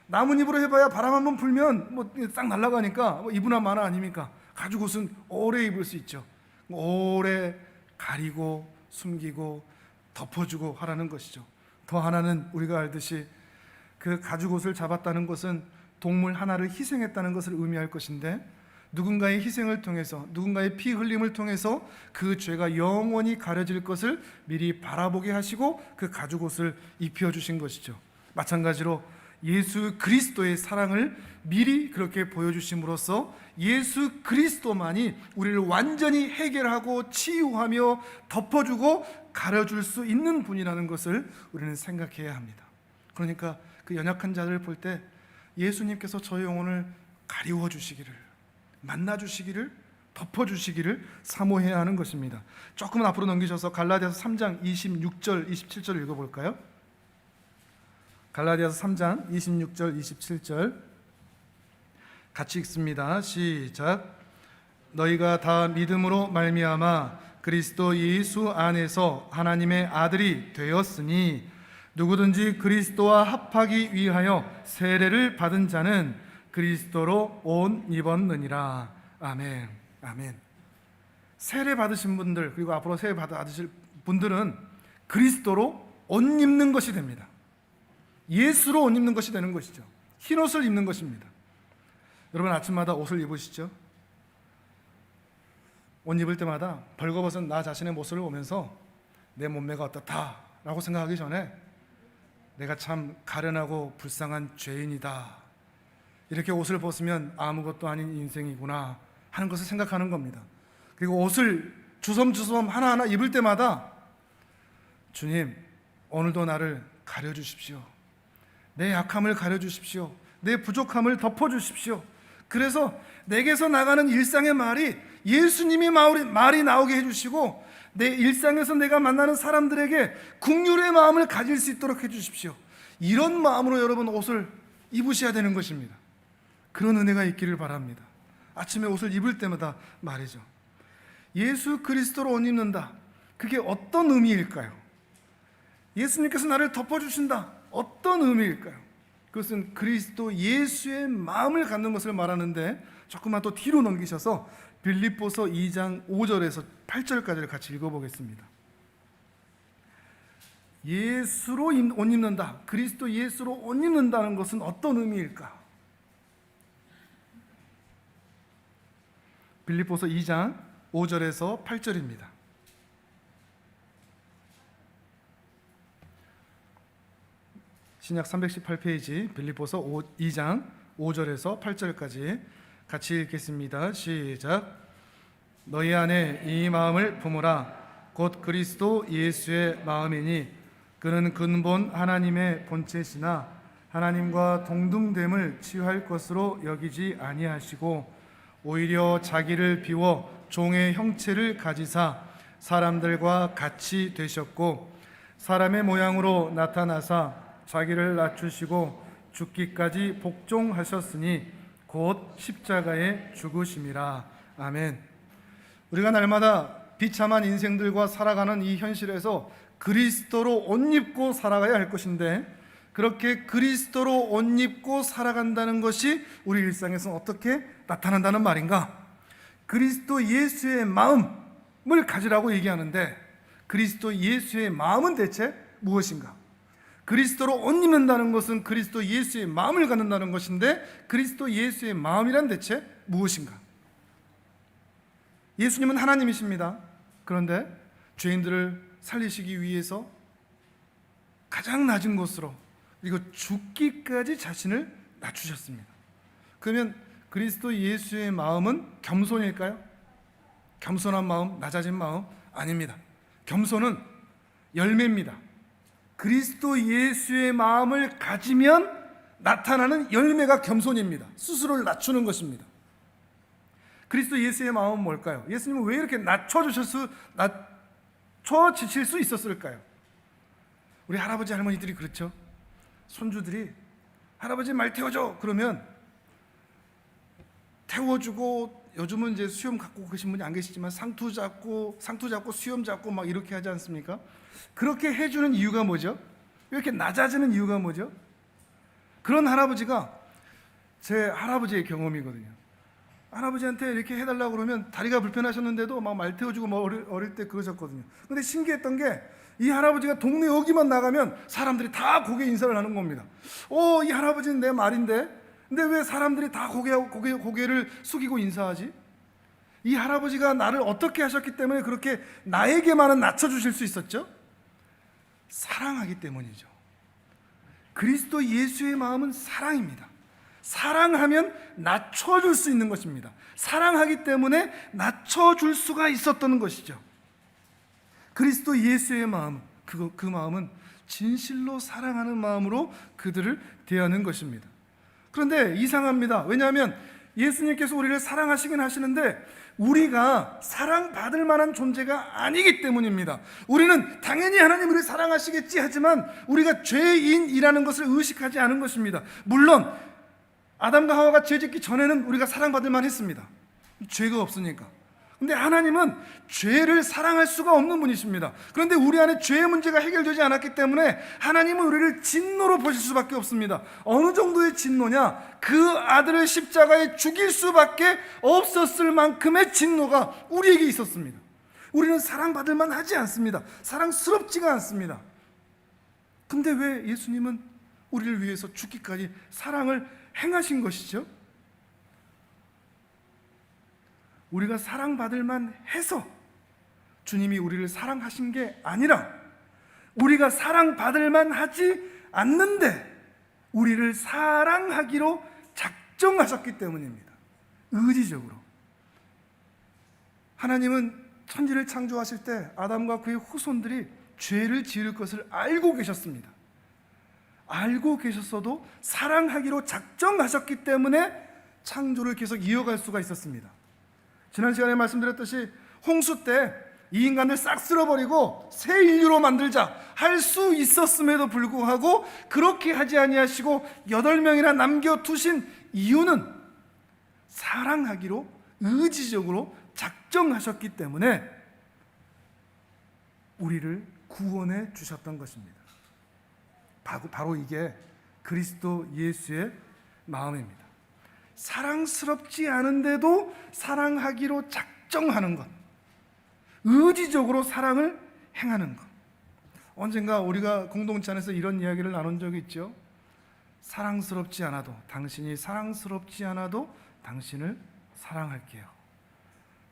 나뭇잎으로 해봐야 바람 한번 불면 뭐 싹 날아가니까 뭐 이브나 마나 아닙니까? 가죽 옷은 오래 입을 수 있죠. 오래 가리고 숨기고 덮어주고 하라는 것이죠. 더 하나는 우리가 알듯이 그 가죽 옷을 잡았다는 것은 동물 하나를 희생했다는 것을 의미할 것인데 누군가의 희생을 통해서 누군가의 피 흘림을 통해서 그 죄가 영원히 가려질 것을 미리 바라보게 하시고 그 가죽 옷을 입혀주신 것이죠. 마찬가지로 예수 그리스도의 사랑을 미리 그렇게 보여주심으로써 예수 그리스도만이 우리를 완전히 해결하고 치유하며 덮어주고 가려줄 수 있는 분이라는 것을 우리는 생각해야 합니다. 그러니까 그 연약한 자들을 볼 때 예수님께서 저의 영혼을 가리워 주시기를, 만나 주시기를, 덮어 주시기를 사모해야 하는 것입니다. 조금 앞으로 넘기셔서 갈라디아서 3장 26절 27절 읽어볼까요? 갈라디아서 3장 26절 27절 같이 읽습니다. 시작. 너희가 다 믿음으로 말미암아 그리스도 예수 안에서 하나님의 아들이 되었으니 누구든지 그리스도와 합하기 위하여 세례를 받은 자는 그리스도로 옷 입었느니라. 아멘. 아멘. 세례 받으신 분들 그리고 앞으로 세례 받으실 분들은 그리스도로 옷 입는 것이 됩니다. 예수로 옷 입는 것이 되는 것이죠. 흰 옷을 입는 것입니다. 여러분 아침마다 옷을 입으시죠? 옷 입을 때마다 벌거벗은 나 자신의 모습을 보면서 내 몸매가 어떻다라고 생각하기 전에 내가 참 가련하고 불쌍한 죄인이다, 이렇게 옷을 벗으면 아무것도 아닌 인생이구나 하는 것을 생각하는 겁니다. 그리고 옷을 주섬주섬 하나하나 입을 때마다 주님 오늘도 나를 가려주십시오. 내 약함을 가려주십시오. 내 부족함을 덮어주십시오. 그래서 내게서 나가는 일상의 말이 예수님이 말이 나오게 해주시고 내 일상에서 내가 만나는 사람들에게 긍휼의 마음을 가질 수 있도록 해주십시오. 이런 마음으로 여러분 옷을 입으셔야 되는 것입니다. 그런 은혜가 있기를 바랍니다. 아침에 옷을 입을 때마다 말이죠. 예수 그리스도로 옷 입는다. 그게 어떤 의미일까요? 예수님께서 나를 덮어주신다. 어떤 의미일까요? 그것은 그리스도 예수의 마음을 갖는 것을 말하는데 조금만 또 뒤로 넘기셔서 빌립보서 2장 5절에서 8절까지를 같이 읽어보겠습니다. 예수로 옷 입는다. 그리스도 예수로 옷 입는다는 것은 어떤 의미일까? 빌립보서 2장 5절에서 8절입니다. 신약 318페이지 빌립보서 2장 5절에서 8절까지 같이 읽겠습니다. 시작. 너희 안에 이 마음을 품으라. 곧 그리스도 예수의 마음이니 그는 근본 하나님의 본체시나 하나님과 동등됨을 취할 것으로 여기지 아니하시고 오히려 자기를 비워 종의 형체를 가지사 사람들과 같이 되셨고 사람의 모양으로 나타나사 자기를 낮추시고 죽기까지 복종하셨으니 곧 십자가에 죽으심이라. 아멘. 우리가 날마다 비참한 인생들과 살아가는 이 현실에서 그리스도로 옷 입고 살아가야 할 것인데, 그렇게 그리스도로 옷 입고 살아간다는 것이 우리 일상에서 어떻게 나타난다는 말인가? 그리스도 예수의 마음을 가지라고 얘기하는데, 그리스도 예수의 마음은 대체 무엇인가? 그리스도로 옷 입는다는 것은 그리스도 예수의 마음을 갖는다는 것인데, 그리스도 예수의 마음이란 대체 무엇인가? 예수님은 하나님이십니다. 그런데 죄인들을 살리시기 위해서 가장 낮은 곳으로, 그리고 죽기까지 자신을 낮추셨습니다. 그러면 그리스도 예수의 마음은 겸손일까요? 겸손한 마음, 낮아진 마음? 아닙니다. 겸손은 열매입니다. 그리스도 예수의 마음을 가지면 나타나는 열매가 겸손입니다. 스스로를 낮추는 것입니다. 그리스도 예수의 마음은 뭘까요? 예수님은 왜 이렇게 낮춰지실 수 있었을까요? 우리 할아버지 할머니들이 그렇죠. 손주들이 할아버지 말 태워줘 그러면 태워주고, 요즘은 이제 수염 갖고 계신 분이 안 계시지만 상투 잡고 수염 잡고 막 이렇게 하지 않습니까? 그렇게 해주는 이유가 뭐죠? 이렇게 낮아지는 이유가 뭐죠? 그런 할아버지가 제 할아버지의 경험이거든요. 할아버지한테 이렇게 해달라고 그러면 다리가 불편하셨는데도 막 말 태워주고 뭐 어릴 때 그러셨거든요. 근데 신기했던 게, 이 할아버지가 동네 여기만 나가면 사람들이 다 고개 인사를 하는 겁니다. 이 할아버지는 내 말인데, 근데 왜 사람들이 다 고개를 숙이고 인사하지? 이 할아버지가 나를 어떻게 하셨기 때문에 그렇게 나에게만은 낮춰주실 수 있었죠? 사랑하기 때문이죠. 그리스도 예수의 마음은 사랑입니다. 사랑하면 낮춰줄 수 있는 것입니다. 사랑하기 때문에 낮춰줄 수가 있었던 것이죠. 그리스도 예수의 마음, 그 마음은 진실로 사랑하는 마음으로 그들을 대하는 것입니다. 그런데 이상합니다. 왜냐하면 예수님께서 우리를 사랑하시긴 하시는데 우리가 사랑받을 만한 존재가 아니기 때문입니다. 우리는 당연히 하나님 우리를 사랑하시겠지 하지만 우리가 죄인이라는 것을 의식하지 않은 것입니다. 물론 아담과 하와가 죄 짓기 전에는 우리가 사랑받을 만했습니다. 죄가 없으니까. 근데 하나님은 죄를 사랑할 수가 없는 분이십니다. 그런데 우리 안에 죄의 문제가 해결되지 않았기 때문에 하나님은 우리를 진노로 보실 수밖에 없습니다. 어느 정도의 진노냐? 그 아들을 십자가에 죽일 수밖에 없었을 만큼의 진노가 우리에게 있었습니다. 우리는 사랑받을 만하지 않습니다. 사랑스럽지가 않습니다. 근데 왜 예수님은 우리를 위해서 죽기까지 사랑을 행하신 것이죠? 우리가 사랑받을 만해서 주님이 우리를 사랑하신 게 아니라 우리가 사랑받을 만하지 않는데 우리를 사랑하기로 작정하셨기 때문입니다. 의지적으로. 하나님은 천지를 창조하실 때 아담과 그의 후손들이 죄를 지을 것을 알고 계셨습니다. 알고 계셨어도 사랑하기로 작정하셨기 때문에 창조를 계속 이어갈 수가 있었습니다. 지난 시간에 말씀드렸듯이 홍수 때 이 인간을 싹 쓸어버리고 새 인류로 만들자 할 수 있었음에도 불구하고 그렇게 하지 아니하시고 8명이나 남겨두신 이유는 사랑하기로 의지적으로 작정하셨기 때문에 우리를 구원해 주셨던 것입니다. 바로 이게 그리스도 예수의 마음입니다. 사랑스럽지 않은데도 사랑하기로 작정하는 것, 의지적으로 사랑을 행하는 것. 언젠가 우리가 공동체 안에서 이런 이야기를 나눈 적이 있죠. 사랑스럽지 않아도, 당신이 사랑스럽지 않아도 당신을 사랑할게요.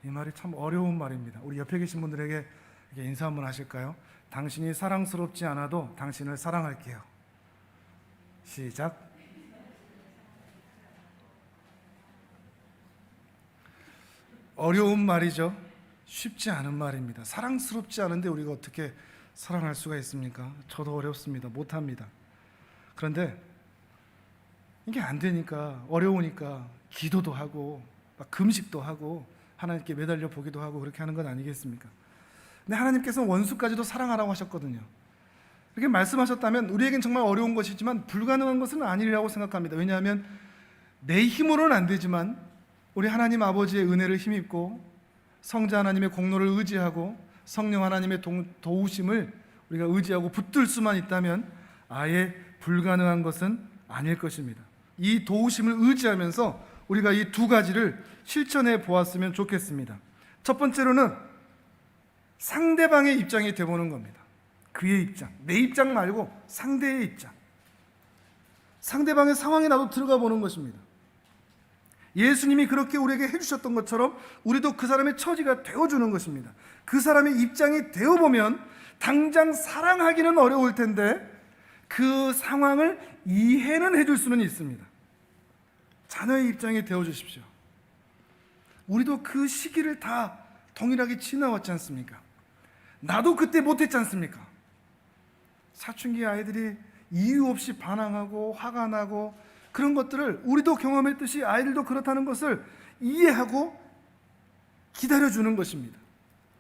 이 말이 참 어려운 말입니다. 우리 옆에 계신 분들에게 이렇게 인사 한번 하실까요? 당신이 사랑스럽지 않아도 당신을 사랑할게요. 시작. 어려운 말이죠. 쉽지 않은 말입니다. 사랑스럽지 않은데 우리가 어떻게 사랑할 수가 있습니까? 저도 어렵습니다. 못합니다. 그런데 이게 안 되니까, 어려우니까 기도도 하고 막 금식도 하고 하나님께 매달려 보기도 하고 그렇게 하는 건 아니겠습니까? 근데 하나님께서는 원수까지도 사랑하라고 하셨거든요. 이렇게 말씀하셨다면 우리에겐 정말 어려운 것이지만 불가능한 것은 아니라고 생각합니다. 왜냐하면 내 힘으로는 안 되지만 우리 하나님 아버지의 은혜를 힘입고 성자 하나님의 공로를 의지하고 성령 하나님의 도우심을 우리가 의지하고 붙들 수만 있다면 아예 불가능한 것은 아닐 것입니다. 이 도우심을 의지하면서 우리가 이 두 가지를 실천해 보았으면 좋겠습니다. 첫 번째로는 상대방의 입장이 되어보는 겁니다. 그의 입장, 내 입장 말고 상대의 입장, 상대방의 상황에 나도 들어가 보는 것입니다. 예수님이 그렇게 우리에게 해주셨던 것처럼 우리도 그 사람의 처지가 되어주는 것입니다. 그 사람의 입장이 되어보면 당장 사랑하기는 어려울 텐데 그 상황을 이해는 해줄 수는 있습니다. 자녀의 입장이 되어주십시오. 우리도 그 시기를 다 동일하게 지나왔지 않습니까? 나도 그때 못했지 않습니까? 사춘기 아이들이 이유 없이 반항하고 화가 나고 그런 것들을 우리도 경험했듯이 아이들도 그렇다는 것을 이해하고 기다려주는 것입니다.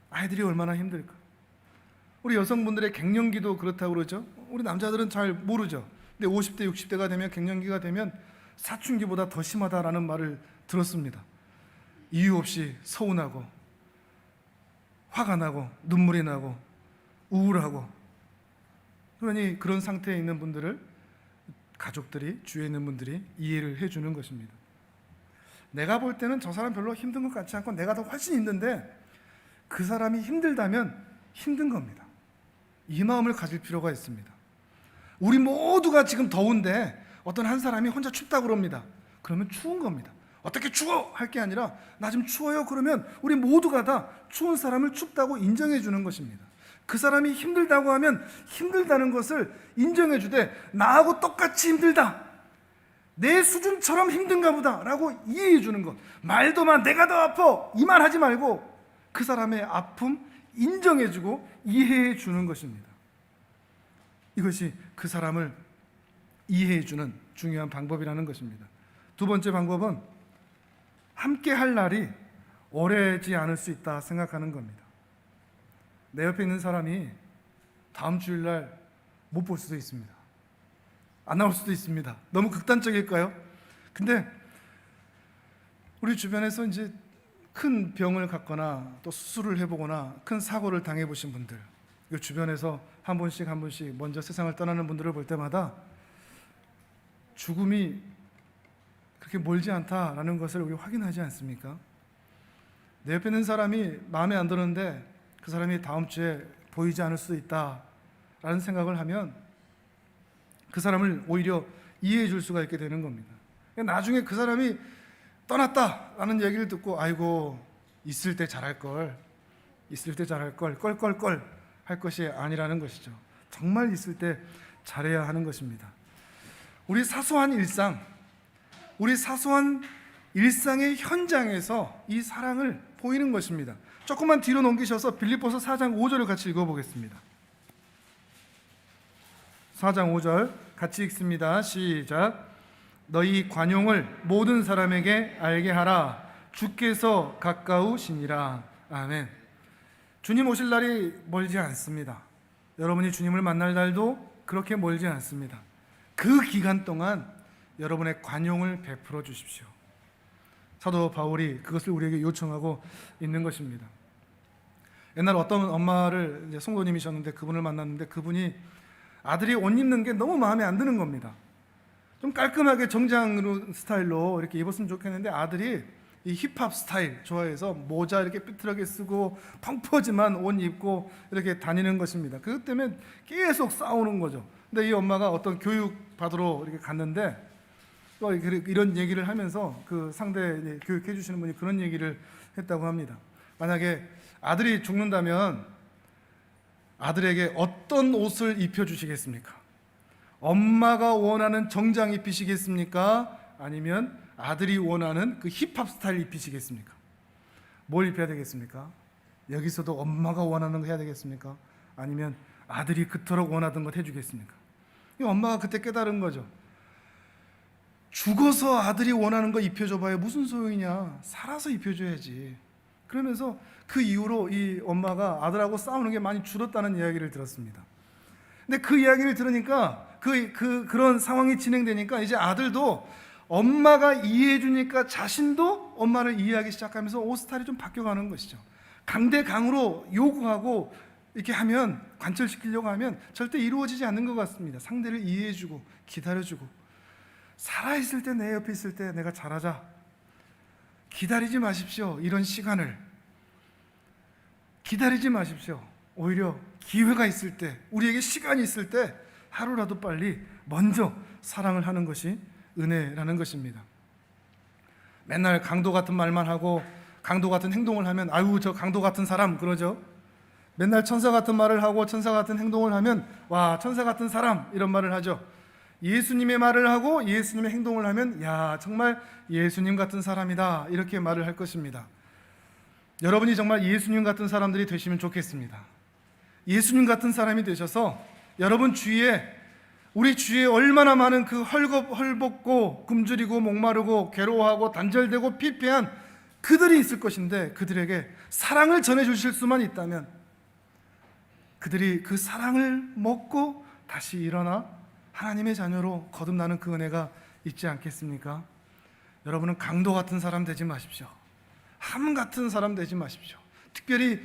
아이들이 얼마나 힘들까? 우리 여성분들의 갱년기도 그렇다고 그러죠. 우리 남자들은 잘 모르죠. 근데 50대 60대가 되면, 갱년기가 되면 사춘기보다 더 심하다라는 말을 들었습니다. 이유 없이 서운하고 화가 나고 눈물이 나고 우울하고, 그러니 그런 상태에 있는 분들을 가족들이, 주위에 있는 분들이 이해를 해주는 것입니다. 내가 볼 때는 저 사람 별로 힘든 것 같지 않고 내가 더 훨씬 힘든데 그 사람이 힘들다면 힘든 겁니다. 이 마음을 가질 필요가 있습니다. 우리 모두가 지금 더운데 어떤 한 사람이 혼자 춥다고 그럽니다. 그러면 추운 겁니다. 어떻게 추워? 할 게 아니라 나 지금 추워요. 그러면 우리 모두가 다 추운 사람을 춥다고 인정해 주는 것입니다. 그 사람이 힘들다고 하면 힘들다는 것을 인정해 주되 나하고 똑같이 힘들다, 내 수준처럼 힘든가 보다 라고 이해해 주는 것. 말도 마, 내가 더 아파, 이 말 하지 말고 그 사람의 아픔 인정해 주고 이해해 주는 것입니다. 이것이 그 사람을 이해해 주는 중요한 방법이라는 것입니다. 두 번째 방법은 함께 할 날이 오래지 않을 수 있다 생각하는 겁니다. 내 옆에 있는 사람이 다음 주일날 못 볼 수도 있습니다. 안 나올 수도 있습니다. 너무 극단적일까요? 근데 우리 주변에서 이제 큰 병을 갖거나 또 수술을 해보거나 큰 사고를 당해보신 분들, 그 주변에서 한 분씩 먼저 세상을 떠나는 분들을 볼 때마다 죽음이 그렇게 멀지 않다라는 것을 우리 확인하지 않습니까? 내 옆에 있는 사람이 마음에 안 드는데 그 사람이 다음 주에 보이지 않을 수도 있다라는 생각을 하면 그 사람을 오히려 이해해 줄 수가 있게 되는 겁니다. 나중에 그 사람이 떠났다라는 얘기를 듣고 아이고 있을 때 잘할 걸 껄껄껄 할 것이 아니라는 것이죠. 정말 있을 때 잘해야 하는 것입니다. 우리 사소한 일상의 현장에서 이 사랑을 보이는 것입니다. 조금만 뒤로 넘기셔서 빌립보서 4장 5절을 같이 읽어보겠습니다. 4장 5절 같이 읽습니다. 시작. 너희 관용을 모든 사람에게 알게 하라. 주께서 가까우시니라. 아멘. 주님 오실 날이 멀지 않습니다. 여러분이 주님을 만날 날도 그렇게 멀지 않습니다. 그 기간 동안 여러분의 관용을 베풀어 주십시오. 사도 바울이 그것을 우리에게 요청하고 있는 것입니다. 옛날 어떤 엄마를, 이제 성도님이셨는데 그분을 만났는데 그분이 아들이 옷 입는 게 너무 마음에 안 드는 겁니다. 좀 깔끔하게 정장 스타일로 이렇게 입었으면 좋겠는데 아들이 이 힙합 스타일 좋아해서 모자 이렇게 삐뚤하게 쓰고 펑퍼짐한 옷 입고 이렇게 다니는 것입니다. 그것 때문에 계속 싸우는 거죠. 근데 이 엄마가 어떤 교육 받으러 이렇게 갔는데 또 이런 얘기를 하면서 그 상대 교육해 주시는 분이 그런 얘기를 했다고 합니다. 만약에 아들이 죽는다면 아들에게 어떤 옷을 입혀 주시겠습니까? 엄마가 원하는 정장 입히시겠습니까? 아니면 아들이 원하는 그 힙합 스타일 입히시겠습니까? 뭘 입혀야 되겠습니까? 여기서도 엄마가 원하는 거 해야 되겠습니까? 아니면 아들이 그토록 원하던 것 해주겠습니까? 이 엄마가 그때 깨달은 거죠. 죽어서 아들이 원하는 거 입혀줘봐야 무슨 소용이냐. 살아서 입혀줘야지. 그러면서 그 이후로 이 엄마가 아들하고 싸우는 게 많이 줄었다는 이야기를 들었습니다. 근데 그 이야기를 들으니까 그런 상황이 진행되니까 이제 아들도 엄마가 이해해 주니까 자신도 엄마를 이해하기 시작하면서 옷 스타일이 좀 바뀌어가는 것이죠. 강대강으로 요구하고 이렇게 하면, 관철시키려고 하면 절대 이루어지지 않는 것 같습니다. 상대를 이해해 주고 기다려주고, 살아있을 때, 내 옆에 있을 때 내가 잘하자, 기다리지 마십시오. 이런 시간을 기다리지 마십시오. 오히려 기회가 있을 때, 우리에게 시간이 있을 때 하루라도 빨리 먼저 사랑을 하는 것이 은혜라는 것입니다. 맨날 강도 같은 말만 하고 강도 같은 행동을 하면 아유 저 강도 같은 사람 그러죠. 맨날 천사 같은 말을 하고 천사 같은 행동을 하면 와 천사 같은 사람 이런 말을 하죠. 예수님의 말을 하고 예수님의 행동을 하면 야 정말 예수님 같은 사람이다 이렇게 말을 할 것입니다. 여러분이 정말 예수님 같은 사람들이 되시면 좋겠습니다. 예수님 같은 사람이 되셔서 여러분 주위에, 우리 주위에 얼마나 많은 그 헐벗고 굶주리고 목마르고 괴로워하고 단절되고 피폐한 그들이 있을 것인데, 그들에게 사랑을 전해주실 수만 있다면 그들이 그 사랑을 먹고 다시 일어나 하나님의 자녀로 거듭나는 그 은혜가 있지 않겠습니까? 여러분은 강도 같은 사람 되지 마십시오. 함 같은 사람 되지 마십시오. 특별히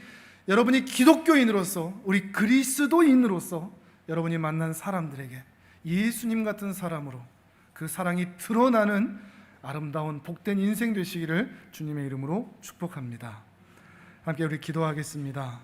여러분이 기독교인으로서, 우리 그리스도인으로서 여러분이 만난 사람들에게 예수님 같은 사람으로 그 사랑이 드러나는 아름다운 복된 인생 되시기를 주님의 이름으로 축복합니다. 함께 우리 기도하겠습니다.